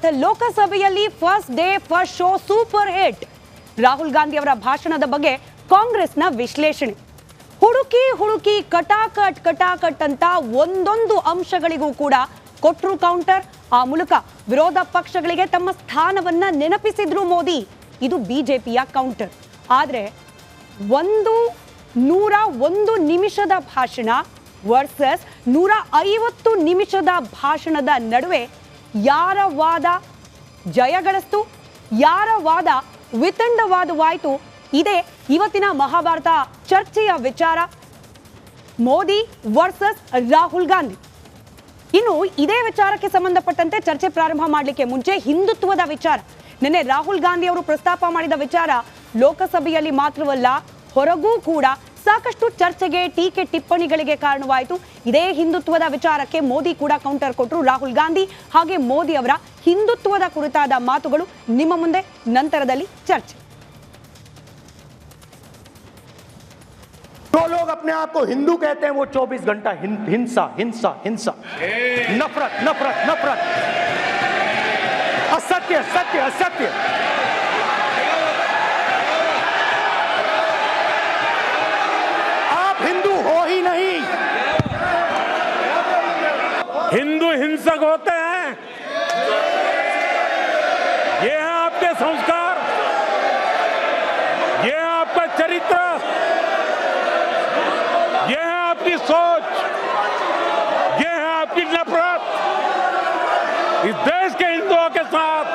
ಗುಜರಾತ್ ಲೋಕಸಭೆಯಲ್ಲಿ first day first show super hit. Rahul Gandhi ಅವರ ಭಾಷಣದ ಬಗ್ಗೆ ಕಾಂಗ್ರೆಸ್ನ ವಿಶ್ಲೇಷಣೆ. ಹುಡುಕಿ ಹುಡುಕಿ ಕಟಾಕಟ್ ಅಂತ ಒಂದೊಂದು ಅಂಶಗಳಿಗೂ ಕೂಡ ಕೊಟ್ರು ಕೌಂಟರ್. ಆ ಮೂಲಕ ವಿರೋಧ ಪಕ್ಷಗಳಿಗೆ ತಮ್ಮ ಸ್ಥಾನವನ್ನ ನೆನಪಿಸಿದ್ರು ಮೋದಿ. ಇದು ಬಿಜೆಪಿಯ ಕೌಂಟರ್. ಆದರೆ 101 ನಿಮಿಷದ ಭಾಷಣ ವರ್ಸಸ್ 150 ನಿಮಿಷದ ಭಾಷಣದ ನಡುವೆ ಯಾರ ವಾದ ಜಯಗಳಿಸ್ತು, ಯಾರ ವಾದ ವಿತಂಡವಾದವಾಯಿತು, ಇದೇ ಇವತ್ತಿನ ಮಹಾಭಾರತ ಚರ್ಚೆಯ ವಿಚಾರ. ಮೋದಿ ವರ್ಸಸ್ ರಾಹುಲ್ ಗಾಂಧಿ. ಇನ್ನು ಇದೇ ವಿಚಾರಕ್ಕೆ ಸಂಬಂಧಪಟ್ಟಂತೆ ಚರ್ಚೆ ಪ್ರಾರಂಭ ಮಾಡಲಿಕ್ಕೆ ಮುಂಚೆ ಹಿಂದುತ್ವದ ವಿಚಾರ. ನಿನ್ನೆ ರಾಹುಲ್ ಗಾಂಧಿ ಅವರು ಪ್ರಸ್ತಾಪ ಮಾಡಿದ ವಿಚಾರ ಲೋಕಸಭೆಯಲ್ಲಿ ಮಾತ್ರವಲ್ಲ, ಹೊರಗೂ ಕೂಡ ಸಾಕಷ್ಟು ಚರ್ಚೆಗೆ, ಟೀಕೆ, ಟಿಪ್ಪಣಿಗಳಿಗೆ ಕಾರಣವಾಯಿತು. ಇದೇ ಹಿಂದುತ್ವದ ವಿಚಾರಕ್ಕೆ ಮೋದಿ ಕೂಡ ಕೌಂಟರ್ ಕೊಟ್ಟರು. ರಾಹುಲ್ ಗಾಂಧಿ ಹಾಗೆ ಮೋದಿ ಅವರ ಹಿಂದುತ್ವದ ಕುರಿತಾದ ಮಾತುಗಳು ನಿಮ್ಮ ಮುಂದೆ ನಂತರದಲ್ಲಿ ಚರ್ಚೆ. जो लोग अपने आप को हिंदू कहते हैं वो 24 घंटा हिंसा हिंसा हिंसा, नफरत नफरत नफरत, असत्य सत्य असत्य। आप हिंदू हो ही नहीं। हिंदू हिंसक होते हैं, ये है आपके संस्कार, ये है आपका चरित्र, ये है आपकी सोच, ये है आपकी नफरत इस देश के हिंदुओं के साथ।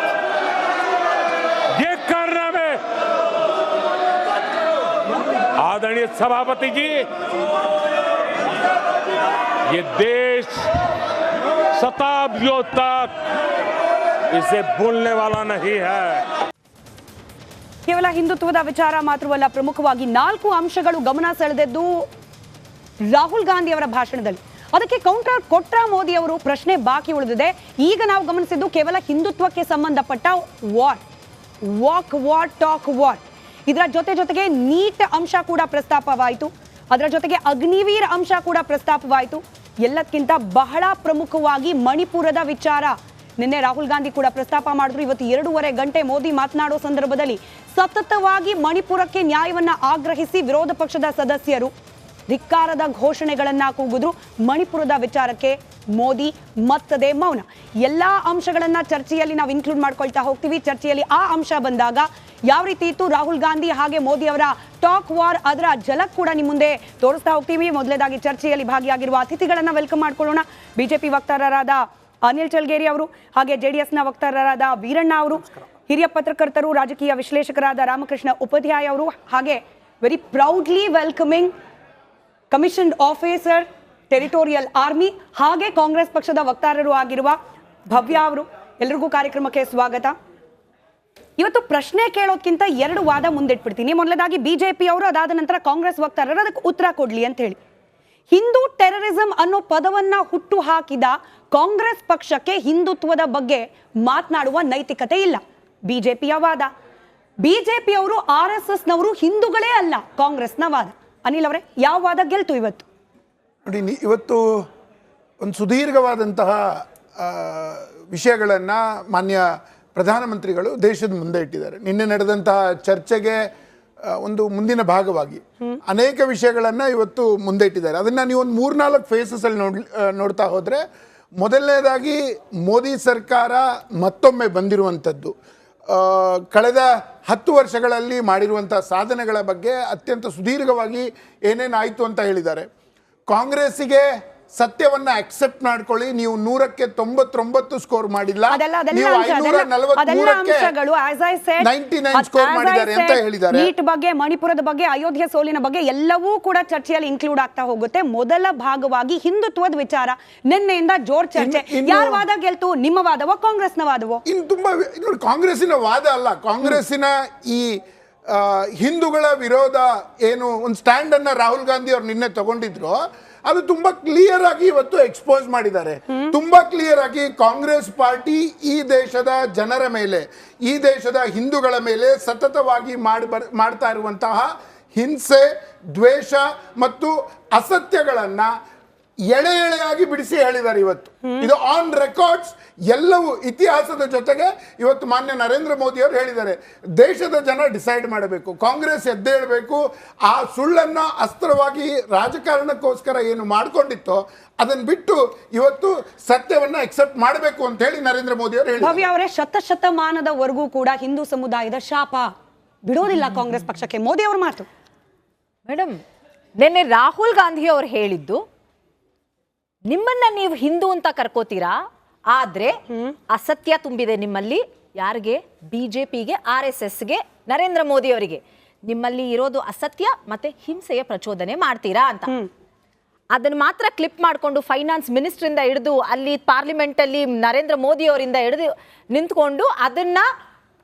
ये करने में आदरणीय सभापति जी, ये देश शताब्दियों तक इसे भूलने वाला नहीं है. ಕೇವಲ ಹಿಂದುತ್ವದ ವಿಚಾರ ಮಾತ್ರವಲ್ಲ, ಪ್ರಮುಖವಾಗಿ 4 ಅಂಶಗಳು ಗಮನ ಸೆಳೆದದ್ದು ರಾಹುಲ್ ಗಾಂಧಿ ಅವರ ಭಾಷಣದಲ್ಲಿ. ಅದಕ್ಕೆ ಕೌಂಟರ್ ಕೊಟ್ಟ ಮೋದಿ ಅವರು. ಪ್ರಶ್ನೆ ಬಾಕಿ ಉಳಿದಿದೆ. ಈಗ ನಾವು ಗಮನಿಸಿದ್ದು ಕೇವಲ ಹಿಂದುತ್ವಕ್ಕೆ ಸಂಬಂಧಪಟ್ಟ ವಾಕ್ ವಾರ್ ಟಾಕ್ ವಾರ್. ಇದರ ಜೊತೆಗೆ ನೀಟ್ ಅಂಶ ಕೂಡ ಪ್ರಸ್ತಾಪವಾಯಿತು. ಅದರ ಜೊತೆಗೆ ಅಗ್ನಿವೀರ್ ಅಂಶ ಕೂಡ ಪ್ರಸ್ತಾಪವಾಯಿತು. ಎಲ್ಲಕ್ಕಿಂತ ಬಹಳ ಪ್ರಮುಖವಾಗಿ ಮಣಿಪುರದ ವಿಚಾರ. ನಿನ್ನೆ ರಾಹುಲ್ ಗಾಂಧಿ ಕೂಡ ಪ್ರಸ್ತಾಪ ಮಾಡಿದ್ರು. ಇವತ್ತು 2.5 ಗಂಟೆ ಮೋದಿ ಮಾತನಾಡೋ ಸಂದರ್ಭದಲ್ಲಿ ಸತತವಾಗಿ ಮಣಿಪುರಕ್ಕೆ ನ್ಯಾಯವನ್ನ ಆಗ್ರಹಿಸಿ ವಿರೋಧ ಪಕ್ಷದ ಸದಸ್ಯರು ಧಿಕ್ಕಾರದ ಘೋಷಣೆಗಳನ್ನ ಕೂಗಿದ್ರು. ಮಣಿಪುರದ ವಿಚಾರಕ್ಕೆ ಮೋದಿ ಮತ್ತದೇ ಮೌನ. ಎಲ್ಲಾ ಅಂಶಗಳನ್ನ ಚರ್ಚೆಯಲ್ಲಿ ನಾವು ಇನ್ಕ್ಲೂಡ್ ಮಾಡ್ಕೊಳ್ತಾ ಹೋಗ್ತೀವಿ. ಚರ್ಚೆಯಲ್ಲಿ ಆ ಅಂಶ ಬಂದಾಗ ಯಾವ ರೀತಿ ಇತ್ತು ರಾಹುಲ್ ಗಾಂಧಿ ಹಾಗೆ ಮೋದಿ ಅವರ ಟಾಕ್ ವಾರ್, ಅದರ ಝಲಕ್ ಕೂಡ ನಿಮ್ಮ ಮುಂದೆ ತೋರಿಸ್ತಾ ಹೋಗ್ತೀವಿ. ಮೊದಲನೇದಾಗಿ ಚರ್ಚೆಯಲ್ಲಿ ಭಾಗಿಯಾಗಿರುವ ಅತಿಥಿಗಳನ್ನ ವೆಲ್ಕಮ್ ಮಾಡ್ಕೊಳ್ಳೋಣ. ಬಿಜೆಪಿ ವಕ್ತಾರರಾದ ಅನಿಲ್ ಚಲ್ಗೇರಿ ಅವರು, ಹಾಗೆ ಜೆಡಿಎಸ್ನ ವಕ್ತಾರರಾದ ವೀರಣ್ಣ ಅವರು, ಹಿರಿಯ ಪತ್ರಕರ್ತರು, ರಾಜಕೀಯ ವಿಶ್ಲೇಷಕರಾದ ರಾಮಕೃಷ್ಣ ಉಪಾಧ್ಯಾಯ ಅವರು, ಹಾಗೆ very proudly welcoming commission officer territorial army ಹಾಗೆ ಕಾಂಗ್ರೆಸ್ ಪಕ್ಷದ ವಕ್ತಾರರು ಆಗಿರುವ ಭವ್ಯ ಅವರು. ಎಲ್ರಿಗೂ ಕಾರ್ಯಕ್ರಮಕ್ಕೆ ಸ್ವಾಗತ. ಇವತ್ತು ಪ್ರಶ್ನೆ ಕೇಳೋದಕ್ಕಿಂತ 2 ವಾದ ಮುಂದಿಟ್ಬಿಡ್ತೀನಿ. ಮೊದಲದಾಗಿ ಬಿಜೆಪಿ ಅವರು, ಅದಾದ ನಂತರ ಕಾಂಗ್ರೆಸ್ ವಕ್ತಾರರು ಅದಕ್ಕೆ ಉತ್ತರ ಕೊಡ್ಲಿ ಅಂತ ಹೇಳಿ. ಹಿಂದೂ ಟೆರರಿಸಂ ಅನ್ನೋ ಪದವನ್ನ ಹುಟ್ಟು ಹಾಕಿದ ಕಾಂಗ್ರೆಸ್ ಪಕ್ಷಕ್ಕೆ ಹಿಂದುತ್ವದ ಬಗ್ಗೆ ಮಾತನಾಡುವ ನೈತಿಕತೆ ಇಲ್ಲ, ಬಿಜೆಪಿಯ ವಾದ. ಬಿಜೆಪಿಯವರು RSSನವರು ಹಿಂದೂಗಳೇ ಅಲ್ಲ, ಕಾಂಗ್ರೆಸ್ನ ವಾದ. ಅನಿಲ್ ಅವರೇ, ಯಾವ ವಾದ ಗೆಲ್ತು ಇವತ್ತು? ನೋಡಿ, ಇವತ್ತು ಒಂದು ಸುದೀರ್ಘವಾದಂತಹ ವಿಷಯಗಳನ್ನು ಮಾನ್ಯ ಪ್ರಧಾನಮಂತ್ರಿಗಳು ದೇಶದ ಮುಂದೆ ಇಟ್ಟಿದ್ದಾರೆ. ನಿನ್ನೆ ನಡೆದಂತಹ ಚರ್ಚೆಗೆ ಒಂದು ಮುಂದಿನ ಭಾಗವಾಗಿ ಅನೇಕ ವಿಷಯಗಳನ್ನು ಇವತ್ತು ಮುಂದೆ ಇಟ್ಟಿದ್ದಾರೆ. ಅದನ್ನು ನೀವು ಒಂದು 3-4 ಫೇಸಸಲ್ಲಿ ನೋಡ್ತಾ ಹೋದರೆ, ಮೊದಲನೇದಾಗಿ ಮೋದಿ ಸರ್ಕಾರ ಮತ್ತೊಮ್ಮೆ ಬಂದಿರುವಂಥದ್ದು, ಕಳೆದ 10 ವರ್ಷಗಳಲ್ಲಿ ಮಾಡಿರುವಂಥ ಸಾಧನೆಗಳ ಬಗ್ಗೆ ಅತ್ಯಂತ ಸುದೀರ್ಘವಾಗಿ ಏನೇನಾಯಿತು ಅಂತ ಹೇಳಿದ್ದಾರೆ. ಕಾಂಗ್ರೆಸ್ಸಿಗೆ ಸತ್ಯವನ್ನ ಅಕ್ಸೆಪ್ಟ್ ಮಾಡ್ಕೊಳ್ಳಿ, ನೀವು 100ಕ್ಕೆ 99 ಸ್ಕೋರ್ ಮಾಡಿಲ್ಲ, ನೀವು 543ಕ್ಕೆ 99 ಸ್ಕೋರ್ ಮಾಡಿದ್ದಾರೆ ಅಂತ ಹೇಳಿದ್ದಾರೆ. ನೀಟ್ ಬಗ್ಗೆ, ಮಣಿಪುರದ ಬಗ್ಗೆ, ಅಯೋಧ್ಯೆ ಸೋಲಿನ ಬಗ್ಗೆ ಎಲ್ಲವೂ ಕೂಡ ಚರ್ಚೆಯಲ್ಲಿ ಇನ್ಕ್ಲೂಡ್ ಆಗ್ತಾ ಹೋಗುತ್ತೆ. ಮೊದಲ ಭಾಗವಾಗಿ ಹಿಂದುತ್ವದ ವಿಚಾರ, ನಿನ್ನೆಯಿಂದ ಜೋರ್ ಚರ್ಚೆ. ಯಾರ ವಾದ ಗೆಲ್ತು? ನಿಮ್ಮ ವಾದವೋ ಕಾಂಗ್ರೆಸ್ನ ವಾದವೋ? ಇನ್ನು ತುಂಬಾ ನೋಡಿ, ಕಾಂಗ್ರೆಸ್ಸಿನ ವಾದ ಅಲ್ಲ, ಕಾಂಗ್ರೆಸ್ಸಿನ ಈ ಹಿಂದೂಗಳ ವಿರೋಧ ಏನು ಒಂದು ಸ್ಟ್ಯಾಂಡ್ ಅನ್ನ ರಾಹುಲ್ ಗಾಂಧಿ ಅವ್ರು ನಿನ್ನೆ ತಗೊಂಡಿದ್ರು, ಅದು ತುಂಬಾ ಕ್ಲಿಯರ್ ಆಗಿ ಇವತ್ತು ಎಕ್ಸ್ಪೋಸ್ ಮಾಡಿದ್ದಾರೆ. ತುಂಬಾ ಕ್ಲಿಯರ್ ಆಗಿ ಕಾಂಗ್ರೆಸ್ ಪಾರ್ಟಿ ಈ ದೇಶದ ಜನರ ಮೇಲೆ, ಈ ದೇಶದ ಹಿಂದೂಗಳ ಮೇಲೆ ಸತತವಾಗಿ ಮಾಡ್ತಾ ಇರುವಂತಹ ಹಿಂಸೆ, ದ್ವೇಷ ಮತ್ತು ಅಸತ್ಯಗಳನ್ನ ಎಳೆ ಎಳೆಯಾಗಿ ಬಿಡಿಸಿ ಹೇಳಿದ್ದಾರೆ ಇವತ್ತು. ಇದು ಆನ್ ರೆಕಾರ್ಡ್ಸ್, ಎಲ್ಲವೂ ಇತಿಹಾಸದ ಜೊತೆಗೆ ಇವತ್ತು ಮಾನ್ಯ ನರೇಂದ್ರ ಮೋದಿ ಅವರು ಹೇಳಿದ್ದಾರೆ, ದೇಶದ ಜನ ಡಿಸೈಡ್ ಮಾಡಬೇಕು, ಕಾಂಗ್ರೆಸ್ ಎದ್ದೇಳಬೇಕು, ಆ ಸುಳ್ಳನ್ನ ಅಸ್ತ್ರವಾಗಿ ರಾಜಕಾರಣಕ್ಕೋಸ್ಕರ ಏನು ಮಾಡ್ಕೊಂಡಿತ್ತೋ ಅದನ್ನ ಬಿಟ್ಟು ಇವತ್ತು ಸತ್ಯವನ್ನ ಎಕ್ಸೆಪ್ಟ್ ಮಾಡಬೇಕು ಅಂತ ಹೇಳಿ ನರೇಂದ್ರ ಮೋದಿ ಅವರು ಹೇಳಿದ್ದಾರೆ. ಭವ್ಯ ಅವರೇ, ಶತಶತಮಾನದವರೆಗೂ ಕೂಡ ಹಿಂದೂ ಸಮುದಾಯದ ಶಾಪ ಬಿಡೋದಿಲ್ಲ ಕಾಂಗ್ರೆಸ್ ಪಕ್ಷಕ್ಕೆ, ಮೋದಿ ಅವ್ರ ಮಾತು. ಮೇಡಮ್, ನಿನ್ನೆ ರಾಹುಲ್ ಗಾಂಧಿ ಅವರು ಹೇಳಿದ್ದು, ನಿಮ್ಮನ್ನ ನೀವು ಹಿಂದೂ ಅಂತ ಕರ್ಕೋತೀರಾ, ಆದ್ರೆ ಅಸತ್ಯ ತುಂಬಿದೆ ನಿಮ್ಮಲ್ಲಿ. ಯಾರಿಗೆ? ಬಿಜೆಪಿಗೆ, RSSಗೆ, ನರೇಂದ್ರ ಮೋದಿ ಅವರಿಗೆ. ನಿಮ್ಮಲ್ಲಿ ಇರೋದು ಅಸತ್ಯ ಮತ್ತೆ ಹಿಂಸೆಯ ಪ್ರಚೋದನೆ ಮಾಡ್ತೀರಾ ಅಂತ. ಅದನ್ನ ಮಾತ್ರ ಕ್ಲಿಪ್ ಮಾಡಿಕೊಂಡು ಫೈನಾನ್ಸ್ ಮಿನಿಸ್ಟ್ರಿಂದ ಹಿಡಿದು ಅಲ್ಲಿ ಪಾರ್ಲಿಮೆಂಟ್ ಅಲ್ಲಿ ನರೇಂದ್ರ ಮೋದಿ ಅವರಿಂದ ಹಿಡಿದು ನಿಂತ್ಕೊಂಡು ಅದನ್ನ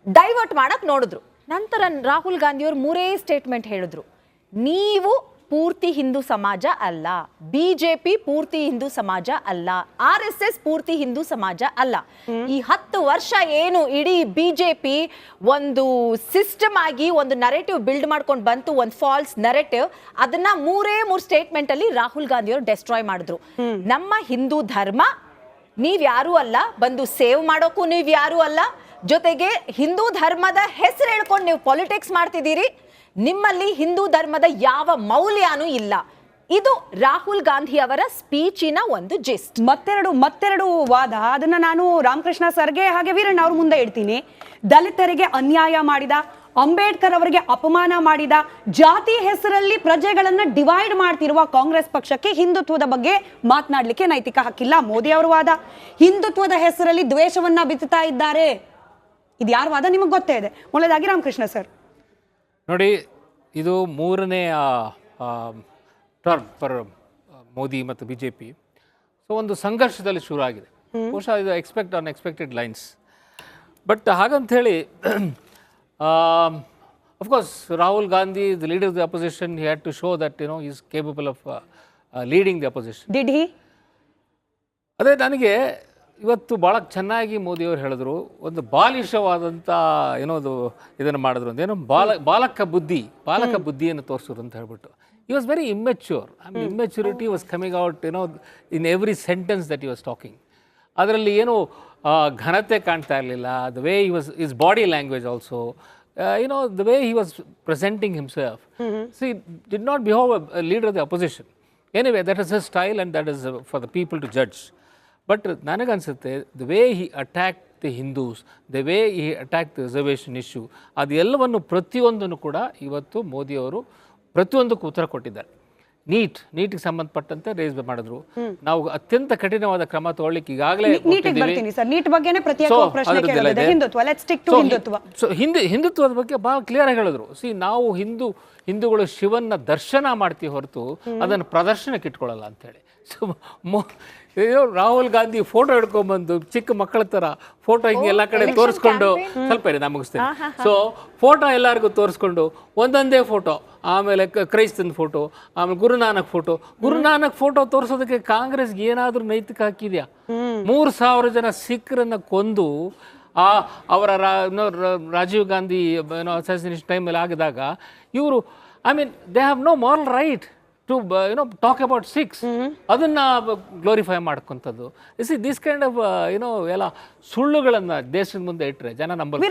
ಡೈವರ್ಟ್ ಮಾಡಕ್ ನೋಡಿದ್ರು. ನಂತರ ರಾಹುಲ್ ಗಾಂಧಿ ಅವರು 3 ಸ್ಟೇಟ್ಮೆಂಟ್ ಹೇಳಿದ್ರು. ನೀವು ಪೂರ್ತಿ ಹಿಂದೂ ಸಮಾಜ ಅಲ್ಲ, ಬಿಜೆಪಿ ಪೂರ್ತಿ ಹಿಂದೂ ಸಮಾಜ ಅಲ್ಲ, RSS ಪೂರ್ತಿ ಹಿಂದೂ ಸಮಾಜ ಅಲ್ಲ. ಈ 10 ವರ್ಷ ಏನು ಇಡೀ ಬಿಜೆಪಿ ಒಂದು ಸಿಸ್ಟಮ್ ಆಗಿ ಒಂದು ನರೇಟಿವ್ ಬಿಲ್ಡ್ ಮಾಡ್ಕೊಂಡು ಬಂತು, ಒಂದು ಫಾಲ್ಸ್ ನರೇಟಿವ್, ಅದನ್ನ 3 ಸ್ಟೇಟ್ಮೆಂಟ್ ಅಲ್ಲಿ ರಾಹುಲ್ ಗಾಂಧಿ ಅವರು ಡೆಸ್ಟ್ರಾಯ್ ಮಾಡಿದ್ರು. ನಮ್ಮ ಹಿಂದೂ ಧರ್ಮ ನೀವ್ಯಾರೂ ಅಲ್ಲ, ಬಂದು ಸೇವ್ ಮಾಡೋಕ್ಕೂ ನೀವ್ಯಾರೂ ಅಲ್ಲ, ಜೊತೆಗೆ ಹಿಂದೂ ಧರ್ಮದ ಹೆಸರು ಹೇಳ್ಕೊಂಡು ನೀವು ಪಾಲಿಟಿಕ್ಸ್ ಮಾಡ್ತಿದ್ದೀರಿ, ನಿಮ್ಮಲ್ಲಿ ಹಿಂದೂ ಧರ್ಮದ ಯಾವ ಮೌಲ್ಯನೂ ಇಲ್ಲ. ಇದು ರಾಹುಲ್ ಗಾಂಧಿ ಅವರ ಸ್ಪೀಚಿನ ಒಂದು ಜಿಸ್ಟ್. ಮತ್ತೆರಡು ವಾದ, ಅದನ್ನ ನಾನು ರಾಮಕೃಷ್ಣ ಸರ್ಗೆ ಹಾಗೆ ವೀರಣ್ಣ ಅವ್ರ ಮುಂದೆ ಇಡ್ತೀನಿ. ದಲಿತರಿಗೆ ಅನ್ಯಾಯ ಮಾಡಿದ, ಅಂಬೇಡ್ಕರ್ ಅವರಿಗೆ ಅಪಮಾನ ಮಾಡಿದ, ಜಾತಿ ಹೆಸರಲ್ಲಿ ಪ್ರಜೆಗಳನ್ನ ಡಿವೈಡ್ ಮಾಡ್ತಿರುವ ಕಾಂಗ್ರೆಸ್ ಪಕ್ಷಕ್ಕೆ ಹಿಂದುತ್ವದ ಬಗ್ಗೆ ಮಾತನಾಡ್ಲಿಕ್ಕೆ ನೈತಿಕ ಹಕ್ಕಿಲ್ಲ, ಮೋದಿ ಅವರ ವಾದ. ಹಿಂದುತ್ವದ ಹೆಸರಲ್ಲಿ ದ್ವೇಷವನ್ನ ಬಿತ್ತುತ್ತಾ ಇದ್ದಾರೆ. ಇದು ಯಾರ ವಾದ ನಿಮಗೆ ಗೊತ್ತೇ ಇದೆ. ಮೊದಲದಾಗಿ ರಾಮಕೃಷ್ಣ ಸರ್ ನೋಡಿ, ಇದು 3ನೇ ಟರ್ಮ್ ಫಾರ್ ಮೋದಿ ಮತ್ತು BJP. ಸೊ ಒಂದು ಸಂಘರ್ಷದಲ್ಲಿ ಶುರು ಆಗಿದೆ. ಬಹುಶಃ ಇದು ಅನ್ಎಕ್ಸ್ಪೆಕ್ಟೆಡ್ ಲೈನ್ಸ್. ಬಟ್ ಹಾಗಂಥೇಳಿ of course Rahul Gandhi, the leader of the opposition, he had to show that is capable of leading the opposition. Did he? ಅದೇ ನನಗೆ ಇವತ್ತು ಭಾಳ ಚೆನ್ನಾಗಿ ಮೋದಿಯವರು ಹೇಳಿದ್ರು, ಒಂದು ಬಾಲಿಶವಾದಂಥ ಏನೋದು ಇದನ್ನು ಮಾಡಿದ್ರು ಅಂತ, ಏನೋ ಬಾಲಕ ಬುದ್ಧಿಯನ್ನು ತೋರಿಸಿದ್ರು ಅಂತ ಹೇಳ್ಬಿಟ್ಟು. he was very immature. I mean, immaturity was coming out, in every sentence that he was talking. ಅದರಲ್ಲಿ ಏನು ಘನತೆ ಕಾಣ್ತಾ ಇರಲಿಲ್ಲ. The way he was, his body language also, the way he was presenting himself. See, did not behave a leader of the opposition. Anyway, that is his style and that is for the people to judge. But ನನಗನ್ಸುತ್ತೆ, the way he attack the Hindus, the way he attack the reservation issue, ಅದೆಲ್ಲವನ್ನು ಪ್ರತಿಯೊಂದನ್ನು ಕೂಡ ಇವತ್ತು ಮೋದಿಯವರು ಪ್ರತಿಯೊಂದಕ್ಕೂ ಉತ್ತರ ಕೊಟ್ಟಿದ್ದಾರೆ. ನೀಟ್ಗೆ ಸಂಬಂಧಪಟ್ಟಂತೆ ರೇಸ್ ಮಾಡಿದ್ರು. ನಾವು ಅತ್ಯಂತ ಕಠಿಣವಾದ ಕ್ರಮ ತಗೊಳ್ಳಿಕ್ಕೆ ಈಗಾಗಲೇ ಹಿಂದುತ್ವದ ಬಗ್ಗೆ ಬಹಳ ಕ್ಲಿಯರ್ ಆಗಿ ಹೇಳಿದ್ರು. ನಾವು ಹಿಂದೂಗಳು ಶಿವನ ದರ್ಶನ ಮಾಡ್ತೀವಿ ಹೊರತು ಅದನ್ನು ಪ್ರದರ್ಶನಕ್ಕೆ ಇಟ್ಕೊಳ್ಳಲ್ಲ ಅಂತೇಳಿ. ರಾಹುಲ್ ಗಾಂಧಿ ಫೋಟೋ ಹಿಡ್ಕೊಂಡ್ಬಂದು ಚಿಕ್ಕ ಮಕ್ಕಳ ಥರ ಫೋಟೋ ಹಿಂಗೆ ಎಲ್ಲ ಕಡೆ ತೋರಿಸ್ಕೊಂಡು, ಸ್ವಲ್ಪ ಇದೆ ನಾನು ಮುಗಿಸ್ತೇನೆ. ಸೊ ಫೋಟೋ ಎಲ್ಲರಿಗೂ ತೋರಿಸ್ಕೊಂಡು ಒಂದೊಂದೇ ಫೋಟೋ, ಆಮೇಲೆ ಕ್ರೈಸ್ತನ ಫೋಟೋ, ಆಮೇಲೆ ಗುರುನಾನಕ್ ಫೋಟೋ ತೋರಿಸೋದಕ್ಕೆ ಕಾಂಗ್ರೆಸ್ಗೆ ಏನಾದರೂ ನೈತಿಕ ಹಾಕಿದ್ಯಾ? 3,000 ಜನ ಸಿಖ್ರನ್ನ ಕೊಂದು ಅವರ ರಾಜೀವ್ ಗಾಂಧಿ ಅಸಾಸಿನೇಷನ್ ಟೈಮಲ್ಲಿ ಆಗಿದಾಗ ಇವರು, they have no moral right to talk about Sikhs. ಅದನ್ನ ಗ್ಲೋರಿಫೈ ಮಾಡ್ಕೊಂಥದ್ದು. ದಿಸ್ ಕೈಂಡ್ ಆಫ್ ಎಲ್ಲ ಸುಳ್ಳುಗಳನ್ನ ದೇಶದ ಮುಂದೆ ಇಟ್ಟರೆ ಜನ ನಂಬಲ್ಲ.